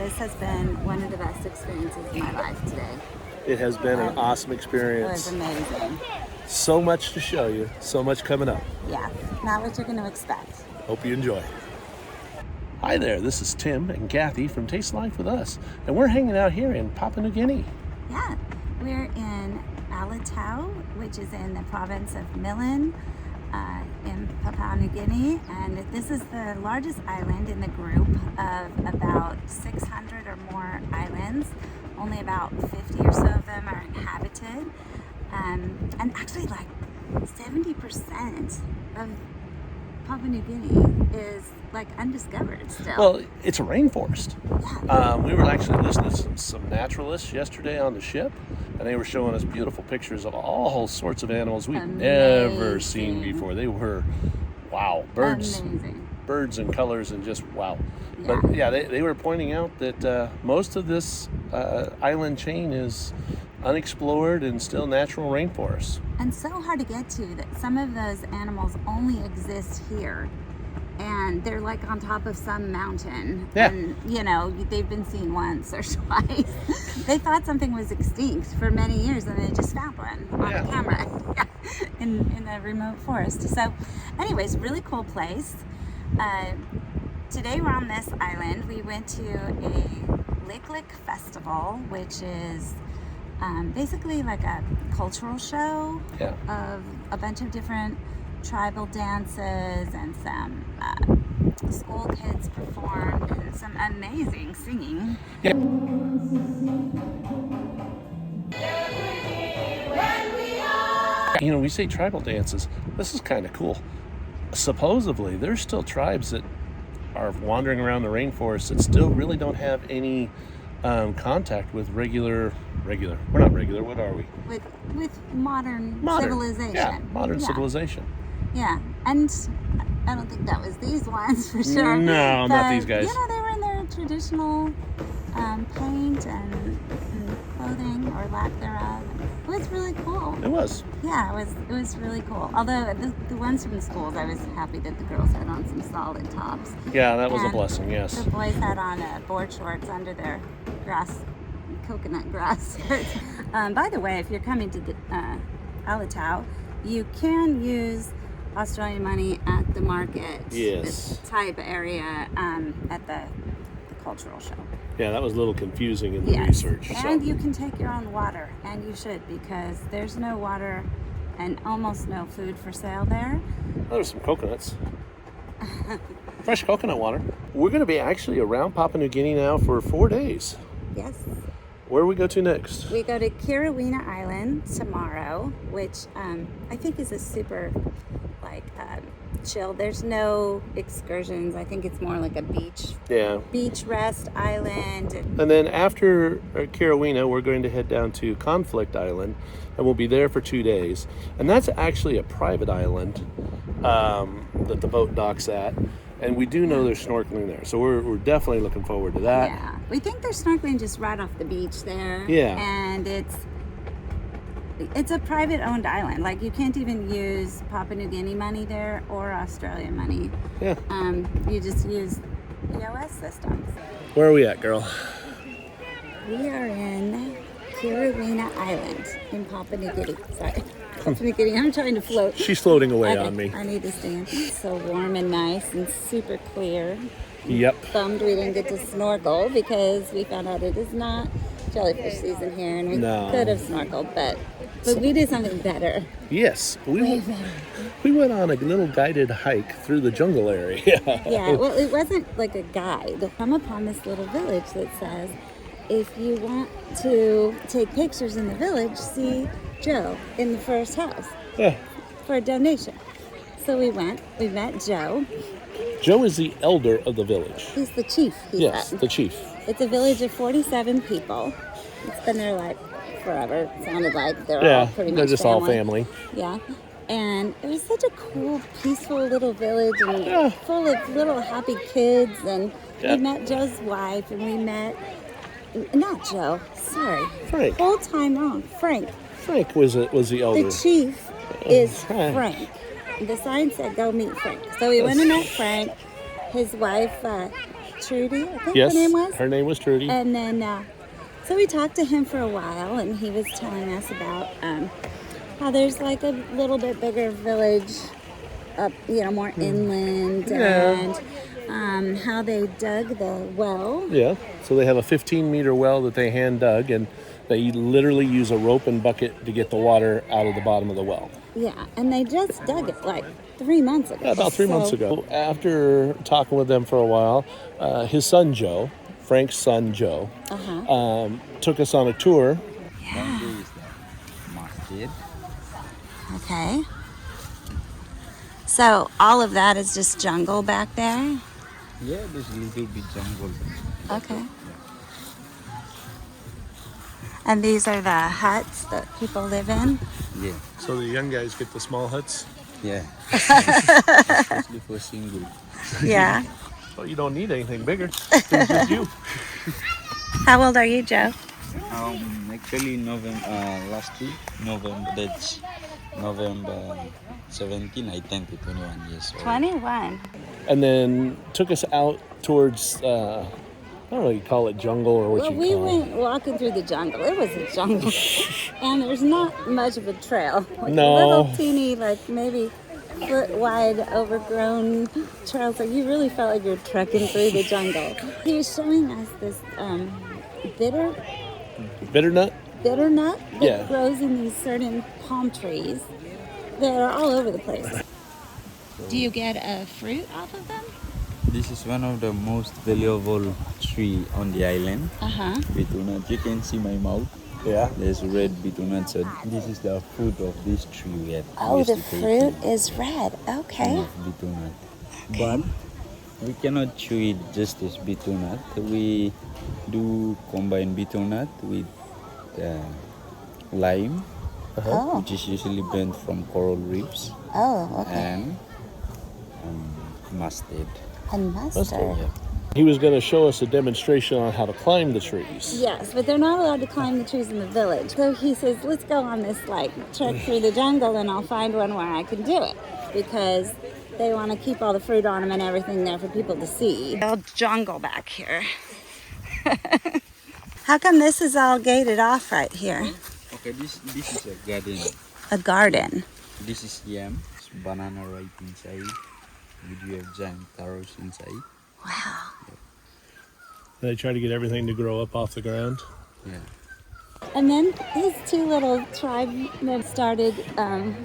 this has been one of the best experiences of my life today. It has been an awesome experience. It was amazing. So much to show you, so much coming up. Yeah, not what you're going to expect. Hope you enjoy. Hi there, this is Tim and Kathy from Taste Life with Us, and we're hanging out here in Papua New Guinea. Yeah, we're in Alatau, which is in the province of Milan in Papua New Guinea, and this is the largest island in the group of about 600 or more islands. Only about 50 or so of them are inhabited, and actually like 70% of Papua New Guinea is like undiscovered still. Well, it's a rainforest. Yeah. We were actually listening to some naturalists yesterday on the ship, and they were showing us beautiful pictures of all sorts of animals we've never seen before. They were, wow, birds and colors and just wow. Yeah. But yeah, they were pointing out that most of this island chain is unexplored and still natural rainforests. And so hard to get to that some of those animals only exist here. And they're like on top of some mountain. Yeah. And, you know, they've been seen once or twice. They thought something was extinct for many years and they just found one on a camera in a remote forest. So anyways, really cool place. Today we're on this island. We went to a Lik Lik Festival, which is basically like a cultural show of a bunch of different tribal dances, and some school kids performed, and some amazing singing. Yeah. You know, we say tribal dances. This is kind of cool. Supposedly, there's still tribes that are wandering around the rainforest that still really don't have any contact with regular. We're not regular. What are we? With modern civilization. Yeah, modern civilization. Yeah, and I don't think that was these ones for sure. No, but, not these guys. You know, they were in their traditional paint and clothing, or lack thereof. It was really cool. It was. Yeah, it was really cool. Although the ones from the schools, I was happy that the girls had on some solid tops. Yeah, that was a blessing. Yes. The boys had on board shorts under their coconut grass skirts. By the way, if you're coming to the Alatau, you can use Australian money at the market. Yes. This type area at the cultural show. Yeah, that was a little confusing in the research. And you can take your own water, and you should, because there's no water and almost no food for sale there. Oh, there's some coconuts. Fresh coconut water. We're going to be actually around Papua New Guinea now for 4 days. Yes. Where do we go to next? We go to Kiriwina Island tomorrow, which I think is a super chill. There's no excursions. I think it's more like a beach rest island. And then after Kiriwina, we're going to head down to Conflict Island, and we'll be there for 2 days. And that's actually a private island that the boat docks at. And we do know there's snorkeling there, so we're definitely looking forward to that. Yeah, we think there's snorkeling just right off the beach there. Yeah. And it's a private owned island. Like, you can't even use Papua New Guinea money there or Australian money. Yeah. You just use POS systems. Where are we at, girl? We are in Kiriwina Island in Papua New Guinea. Sorry. Papua New Guinea. I'm trying to float. She's floating away on me. I need to stand. It's so warm and nice and super clear. Yep. Bummed we didn't get to snorkel because we found out it is not jellyfish season here, and we could have snorkeled, but we did something better. Yes, we went on a little guided hike through the jungle area. Yeah, well, it wasn't like a guide. We'll come upon this little village that says, if you want to take pictures in the village, see Joe in the first house for a donation. So we went, we met Joe. Joe is the elder of the village. He's the chief, said. The chief. It's a village of 47 people. It's been there like forever. It sounded like they're all pretty much they're just all family. Yeah. And it was such a cool, peaceful little village, and full of little happy kids. And we met Joe's wife, and we met, not Joe, sorry. Frank. Whole time wrong. Frank. Frank was the elder. The chief is Frank. The sign said, go meet Frank. So we went and met Frank. His wife, Trudy, I think Yes, her name was. her name was Trudy. And then, so we talked to him for a while, and he was telling us about how there's like a little bit bigger village up, more inland, and how they dug the well. Yeah, so they have a 15-meter well that they hand dug, and they literally use a rope and bucket to get the water out of the bottom of the well. Yeah, and they just dug it like 3 months ago. Yeah, about 3 months ago. After talking with them for a while, his son Joe, Frank's son Joe, took us on a tour. Yeah. Okay. So all of that is just jungle back there? Yeah, there's a little bit jungle. Okay. And these are the huts that people live in? Yeah. So the young guys get the small huts? Yeah. Especially for single. Yeah. Well, you don't need anything bigger. It's just you. How old are you, Joe? Actually last week, that's November 17, I turned to 21 years old. 21. And then took us out towards, I don't know what you call it, jungle or what Well, you we call it. went walking through the jungle. It was a jungle. And there's not much of a trail. Like No. a little teeny, like maybe foot wide, overgrown trails. Like you really felt like you were trekking through the jungle. He was showing us this Bitter nut? bitter nut that Yeah. grows in these certain palm trees that are all over the place. Do you get a fruit off of them? This is one of the most valuable tree on the island. Betel. You can see my mouth. Yeah. There's red betel. So this is the fruit of this tree we have. Oh, the fruit is red. Okay. Betel. But we cannot chew it just as betel nut. We do combine betel nut with lime, Oh. which is usually burnt from coral reefs, Oh, okay. and mustard. And mustard. Yeah. He was going to show us a demonstration on how to climb the trees. Yes, but they're not allowed to climb the trees in the village. So he says, let's go on this trek through the jungle and I'll find one where I can do it. Because they want to keep all the fruit on them and everything there for people to see. All jungle back here. How come this is all gated off right here? Okay, this is a garden. A garden. This is yam, it's banana right inside. We have giant taros inside. Wow. They try to get everything to grow up off the ground. Yeah. And then these two little tribesmen started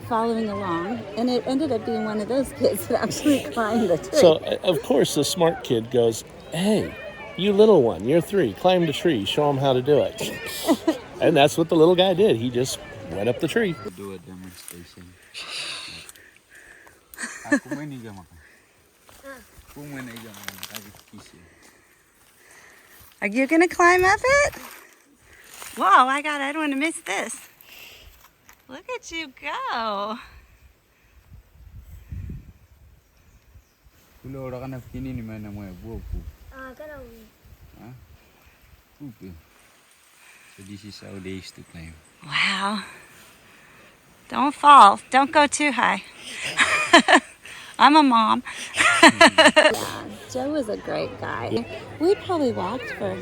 following along, and it ended up being one of those kids that actually climbed the tree. So, of course, the smart kid goes, hey, you little one, you're 3, climb the tree, show them how to do it. And that's what the little guy did. He just went up the tree. We do a demonstration. Are you going to climb up it? Whoa, I don't want to miss this. Look at you go. So this is how they used to climb. Wow. Don't fall. Don't go too high. I'm a mom. Yeah, Joe was a great guy. We probably walked for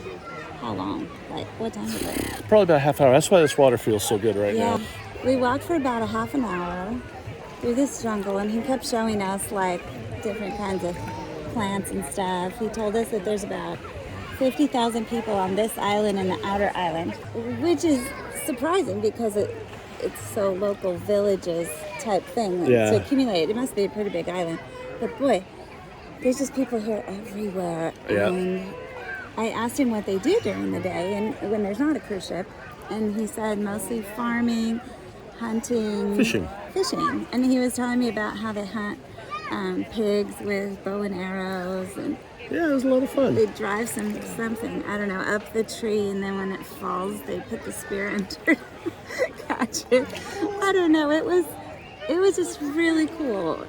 how long? Like, what time was it? Probably about a half hour. That's why this water feels so good right Yeah, now. we walked for about a half an hour through this jungle, and he kept showing us like different kinds of plants and stuff. He told us that there's about 50,000 people on this island and the outer island, which is surprising because it's so local villages type thing to accumulate. It must be a pretty big island. But boy, there's just people here everywhere. Yeah. And I asked him what they do during the day and when there's not a cruise ship. And he said mostly farming, hunting. Fishing. And he was telling me about how they hunt pigs with bow and arrows, and Yeah, it was a lot of fun. they drive something, I don't know, up the tree, and then when it falls, they put the spear under catch it. I don't know. It was just really cool.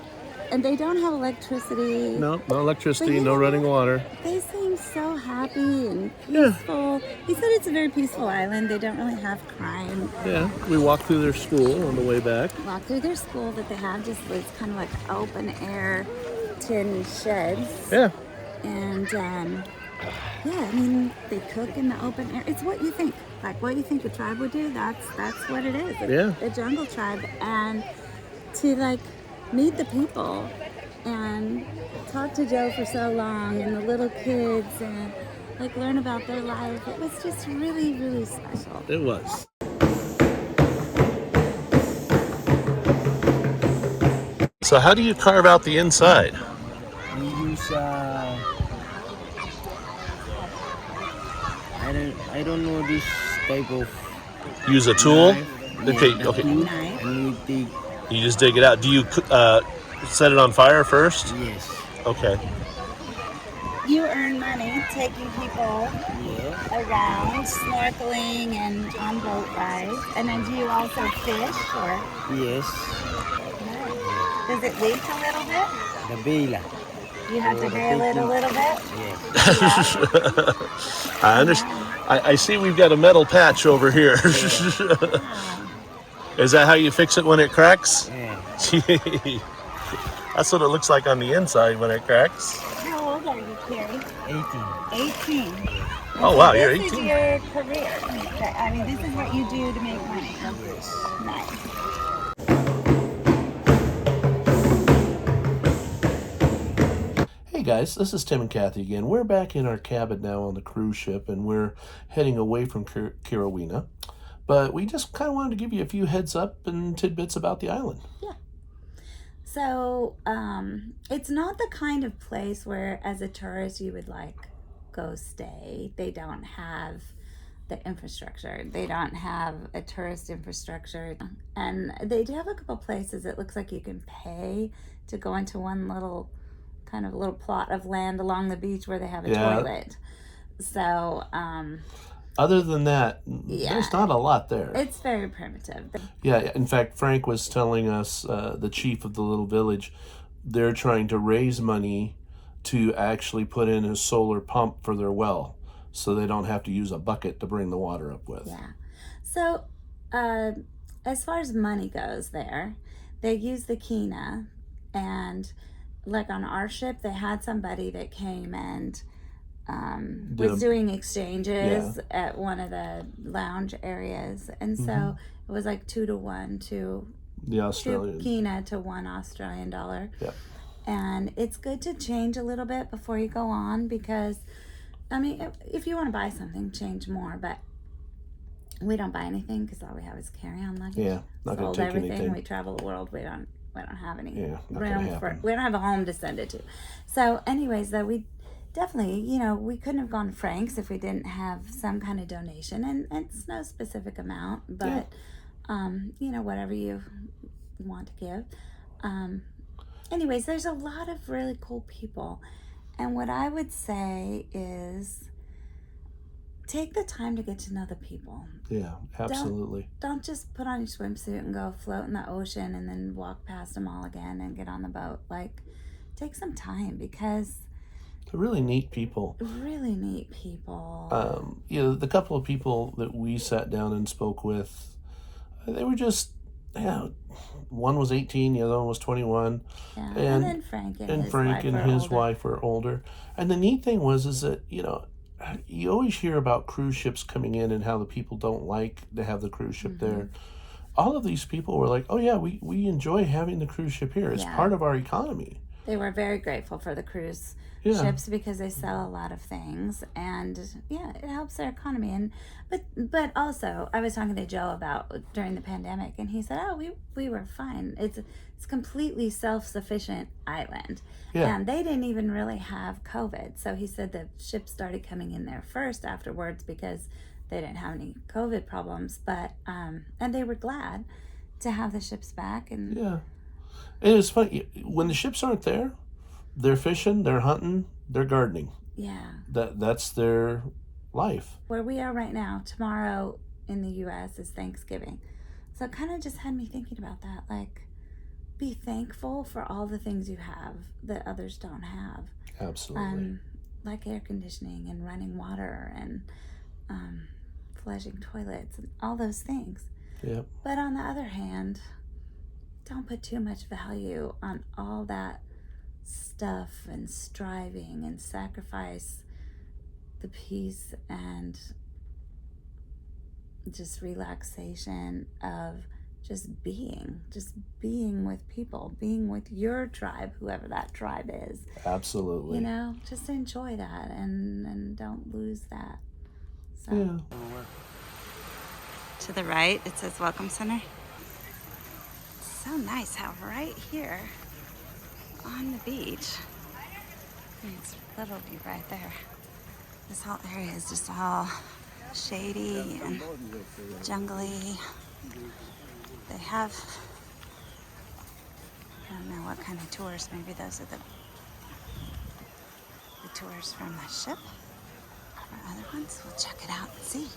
And they don't have electricity. No electricity, But you no know running what? water. They seem so happy and Yeah. peaceful. He said it's a very peaceful island. They don't really have crime. Yeah, we walked through their school on the way back. Walk through their school that they have just it's kind of like open air tin sheds. Yeah, And yeah, I mean, they cook in the open air. It's what you think. Like what you think a tribe would do, that's what it is. A jungle tribe. And to like meet the people and talk to Joe for so long and the little kids and like learn about their life, it was just really, really special. It was. So how do you carve out the inside? We use I don't know this type of Use a tool? knife. Okay, the okay. tool, Knife. and we take You just dig it out. Do you set it on fire first? yes. Okay. You earn money taking people Yeah. around, snorkeling and on boat rides. And then do you also fish or? Yes. Does it leak a little bit? The bela. You have to bail it a little bit? Yes. I understand. I see we've got a metal patch over here. Is that how you fix it when it cracks? Yeah. That's what it looks like on the inside when it cracks. How old are you, Carrie? 18. 18. Oh, wow, you're This is 18. your career. I mean, this is what you do to make money. Nice. Hey guys, this is Tim and Kathy again. We're back in our cabin now on the cruise ship and we're heading away from Kiriwina. But we just kind of wanted to give you a few heads up and tidbits about the island. Yeah. So, it's not the kind of place where as a tourist you would like go stay. They don't have the infrastructure. They don't have a tourist infrastructure. And they do have a couple places it looks like you can pay to go into one little plot of land along the beach where they have a toilet. So, other than that, there's not a lot there. It's very primitive. Yeah, in fact, Frank was telling us, the chief of the little village, they're trying to raise money to actually put in a solar pump for their well so they don't have to use a bucket to bring the water up with. Yeah. So, as far as money goes there, they use the kina, and like on our ship, they had somebody that came and was doing exchanges at one of the lounge areas, and so it was like 2 to 1 to the Australian 2 kina to $1 Australian dollar. Yeah. And it's good to change a little bit before you go on, because I mean, if you want to buy something, change more, but we don't buy anything because all we have is carry-on luggage. Yeah, not gonna Sold take everything. anything. We travel the world. We don't have any Yeah, not gonna room happen. we don't have a home to send it to. So anyways, though, we definitely, we couldn't have gone Frank's if we didn't have some kind of donation, and it's no specific amount, but whatever you want to give. Anyways, there's a lot of really cool people, and what I would say is take the time to get to know the people. Yeah, absolutely. Don't just put on your swimsuit and go float in the ocean and then walk past them all again and get on the boat. Like, take some time, because They're really neat people. really neat people. The couple of people that we sat down and spoke with, they were just, one was 18, the other one was 21. Yeah, and then Frank and his Frank wife and are his older. wife were older. And the neat thing is that, you always hear about cruise ships coming in and how the people don't like to have the cruise ship there. All of these people were like, oh yeah, we enjoy having the cruise ship here. It's part of our economy. They were very grateful for the cruise ships because they sell a lot of things, and it helps their economy. And but also, I was talking to Joe about during the pandemic, and he said, "Oh, we were fine. It's completely self-sufficient island, and they didn't even really have COVID." So he said the ships started coming in there first afterwards because they didn't have any COVID problems, but and they were glad to have the ships back. And and it's funny, when the ships aren't there, they're fishing, they're hunting, they're gardening. That's their life. Where we are right now, tomorrow in the U.S. is Thanksgiving, so it kind of just had me thinking about that. Like, be thankful for all the things you have that others don't have. Absolutely. Like air conditioning and running water and flushing toilets and all those things. Yep. But on the other hand, don't put too much value on all that stuff and striving and sacrifice the peace and just relaxation of just being with people, being with your tribe, whoever that tribe is. Absolutely. You know, just enjoy that and don't lose that. So. Yeah. To the right, it says Welcome Center. So nice how right here on the beach, it's literally right there. This whole area is just all shady and jungly. They have, I don't know what kind of tours, maybe those are the tours from the ship or other ones. We'll check it out and see.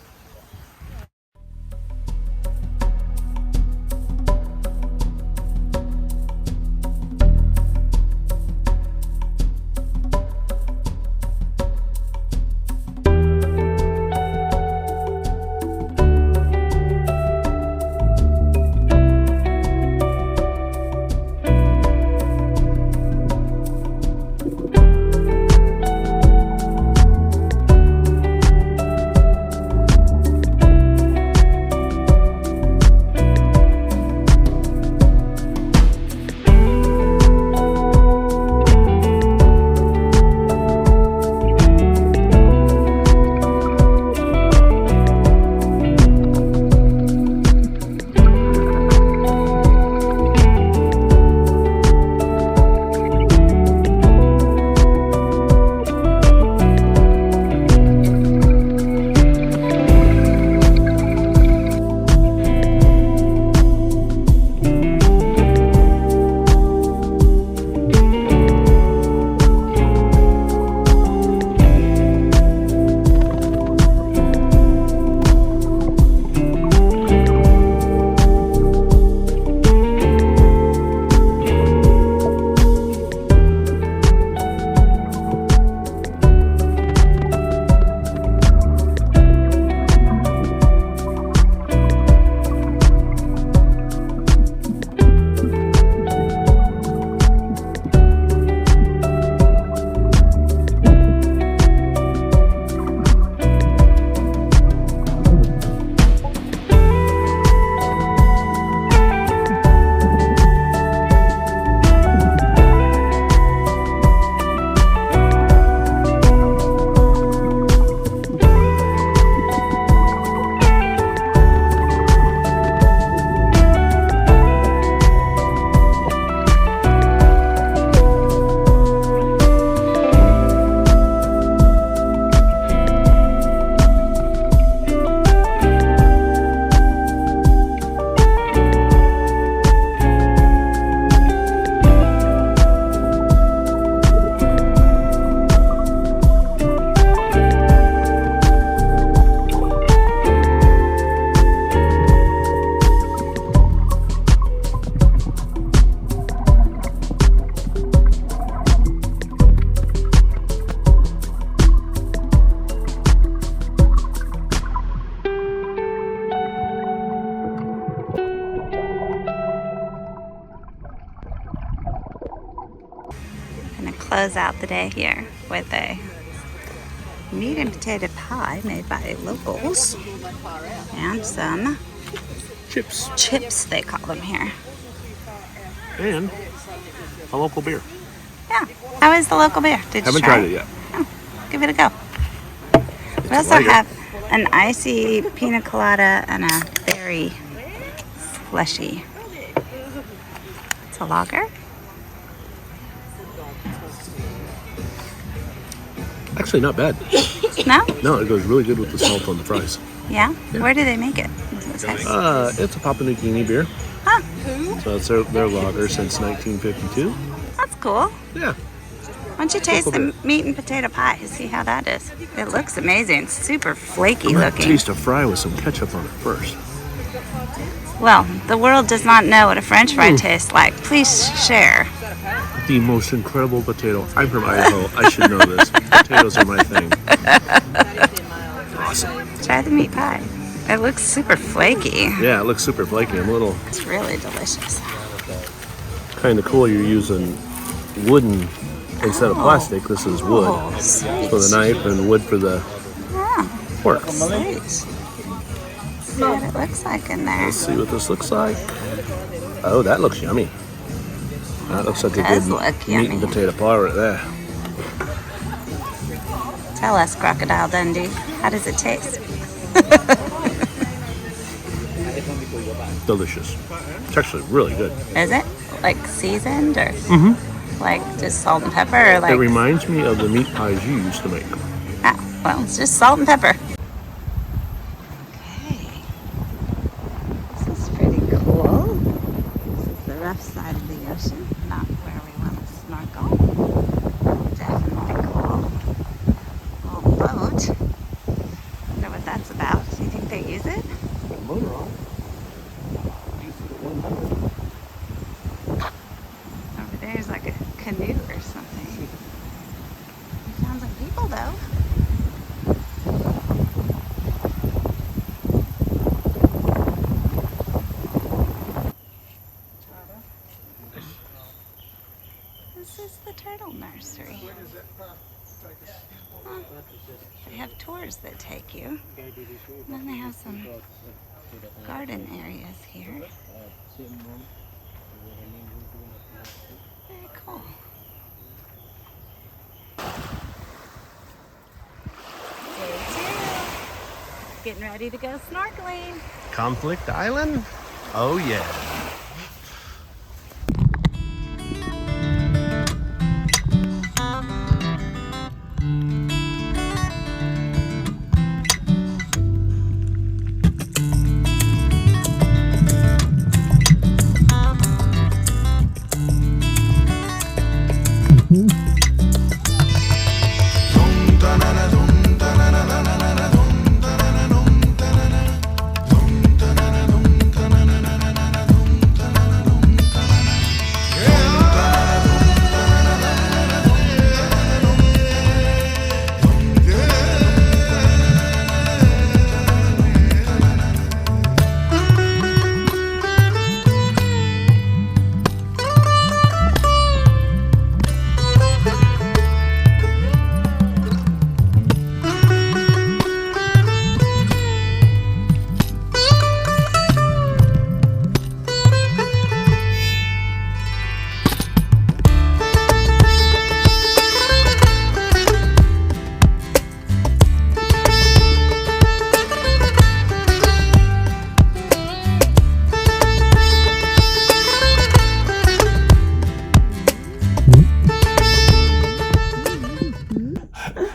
Close out the day here with a meat and potato pie made by locals and some chips they call them here, and a local beer. Yeah. How is the local beer? Did you Haven't try tried it yet. Oh, give it a go. We also have an icy pina colada and a berry slushy. It's a lager. Actually, not bad. No? No, it goes really good with the salt on the fries. Yeah? Yeah. Where do they make it? It's a Papua New Guinea beer. Huh. So it's their lager since 1952. That's cool. Yeah. Why don't you taste the meat and potato pie? See how that is. It looks amazing. It's super flaky I'm gonna looking. taste a fry with some ketchup on it first. Well, the world does not know what a French fry tastes like. Please share. The most incredible potato. I'm from Idaho. I should know this. Potatoes are my thing. Awesome. Try the meat pie. It looks super flaky. Yeah, it looks super flaky. It's really delicious. Kind of cool you're using wooden instead of plastic. This is wood Oh, sweet. for the knife and wood for the Yeah, fork. sweet. See what it looks like in there. Let's see what this looks like. Oh, that looks yummy. That looks like a does good look meat and yummy. potato pie right there. Tell us, Crocodile Dundee, how does it taste? Delicious. It's actually really good. Is it like seasoned or like just salt and pepper? Or like It reminds me of the meat pies you used to make. ah, well, it's just salt and pepper. Okay, this is pretty cool. This is the rough side of the ocean, not where we want to snorkel. Definitely cool. Little boat. Wonder what that's about. Do you think they use it? Motor on. Over there's like a canoe or something. We found some people though. This is the turtle nursery. Huh. They have tours that take you. And then they have some garden areas here. Very cool. Day 2. Getting ready to go snorkeling. Conflict Island? Oh yeah.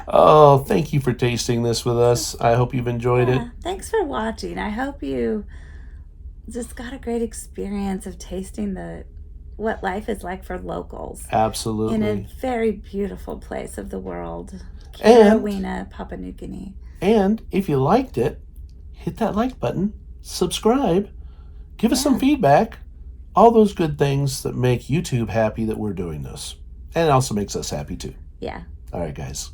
Oh, thank you for tasting this with us. I hope you've enjoyed it. Thanks for watching. I hope you just got a great experience of tasting what life is like for locals Absolutely. in a very beautiful place of the world, And- Kiriwina, Papua New Guinea. And if you liked it, hit that like button, subscribe, give us some feedback, all those good things that make YouTube happy that we're doing this. And it also makes us happy too. Yeah. All right, guys.